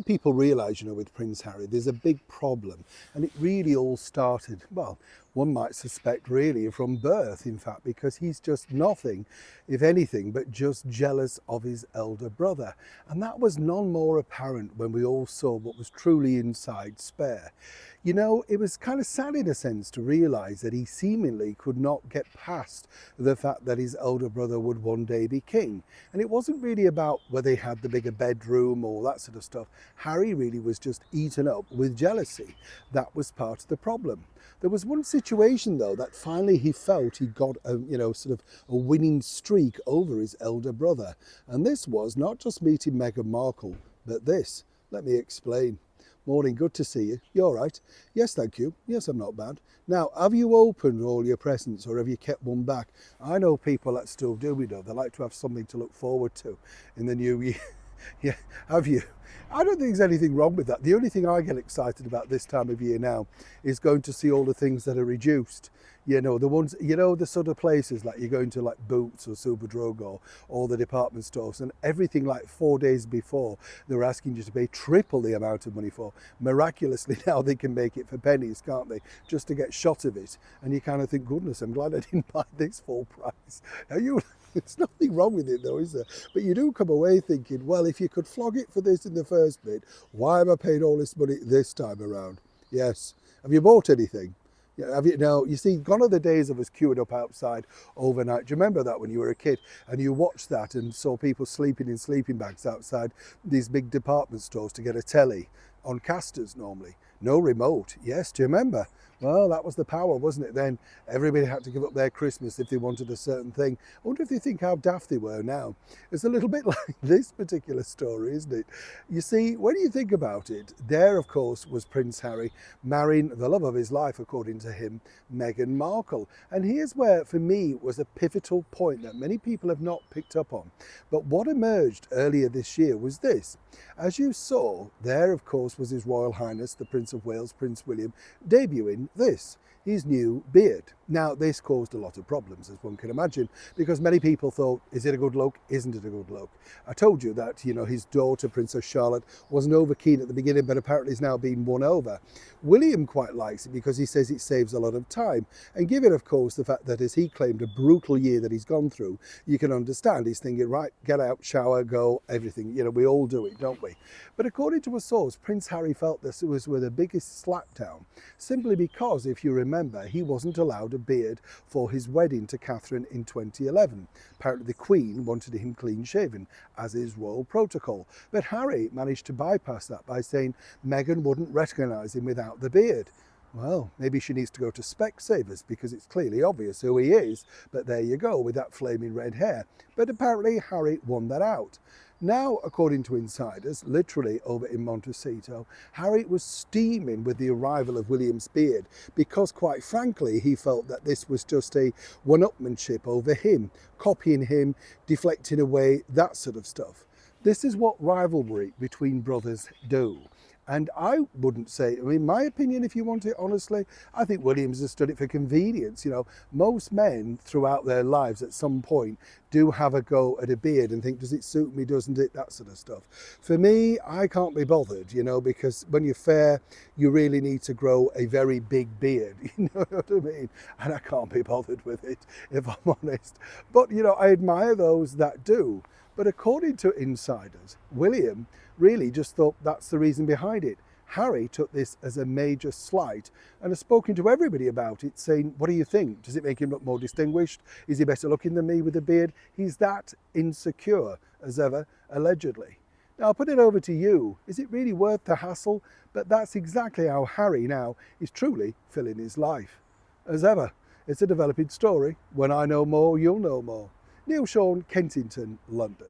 people realise, with Prince Harry, there's a big problem. And it really all started, well, one might suspect really from birth, in fact, because he's just nothing, if anything, but just jealous of his elder brother. And that was none more apparent when we all saw what was truly inside Spare. It was kind of sad in a sense to realise that he seemingly could not get past the fact that his elder brother would one day be king. And it wasn't really about whether he had the bigger bedroom or that sort of stuff. Harry really was just eaten up with jealousy. That was part of the problem. There was one situation though that finally he felt he got a sort of a winning streak over his elder brother. And this was not just meeting Meghan Markle, but this. Let me explain. Morning, good to see you. You all right? Yes, thank you. Yes, I'm not bad. Now, have you opened all your presents or have you kept one back? I know people that still do, they like to have something to look forward to in the new year. Yeah, have you? I don't think there's anything wrong with that. The only thing I get excited about this time of year now is going to see all the things that are reduced. The ones, the sort of places like you're going to like Boots or Superdrug or all the department stores, and everything like 4 days before they were asking you to pay triple the amount of money for. Miraculously now they can make it for pennies, can't they? Just to get shot of it. And you kind of think, goodness, I'm glad I didn't buy this full price. There's nothing wrong with it though, is there? But you do come away thinking, well, if you could flog it for this in the first bit, why am I paying all this money this time around? Yes. Have you bought anything? Yeah, have you? Now, you see, gone are the days of us queuing up outside overnight. Do you remember that when you were a kid and you watched that and saw people sleeping in sleeping bags outside these big department stores to get a telly on casters normally? No remote. Yes, do you remember? Well, that was the power, wasn't it? Then everybody had to give up their Christmas if they wanted a certain thing. I wonder if they think how daft they were now. It's a little bit like this particular story, isn't it? You see, when you think about it, there, of course, was Prince Harry marrying the love of his life, according to him, Meghan Markle. And here's where, for me, was a pivotal point that many people have not picked up on. But what emerged earlier this year was this. As you saw, there, of course, was His Royal Highness, the Prince of Wales, Prince William, debuting this, his new beard. Now, this caused a lot of problems, as one can imagine, because many people thought, is it a good look? Isn't it a good look? I told you that, his daughter, Princess Charlotte, wasn't over keen at the beginning, but apparently is now being won over. William quite likes it because he says it saves a lot of time. And given, of course, the fact that, as he claimed, a brutal year that he's gone through, you can understand he's thinking, right, get out, shower, go, everything. We all do it, don't we? But according to a source, Prince Harry felt this was the biggest slapdown, simply because, if you remember, he wasn't allowed a beard for his wedding to Catherine in 2011. Apparently the Queen wanted him clean shaven, as is royal protocol. But Harry managed to bypass that by saying Meghan wouldn't recognise him without the beard. Well, maybe she needs to go to Specsavers because it's clearly obvious who he is. But there you go with that flaming red hair. But apparently Harry won that out. Now, according to insiders, literally over in Montecito, Harry was steaming with the arrival of William's beard because, quite frankly, he felt that this was just a one-upmanship over him, copying him, deflecting away, that sort of stuff. This is what rivalry between brothers do. And I wouldn't say, my opinion, if you want it honestly, I think Williams has done it for convenience. Most men throughout their lives at some point do have a go at a beard and think, does it suit me, doesn't it, that sort of stuff. For me, I can't be bothered, because when you're fair, you really need to grow a very big beard, you know what I mean? And I can't be bothered with it, if I'm honest. But, I admire those that do. But according to insiders, William really just thought that's the reason behind it. Harry took this as a major slight and has spoken to everybody about it, saying, what do you think? Does it make him look more distinguished? Is he better looking than me with a beard? He's that insecure as ever, allegedly. Now, I'll put it over to you. Is it really worth the hassle? But that's exactly how Harry now is truly filling his life. As ever, it's a developing story. When I know more, you'll know more. Neil Sean, Kensington, London.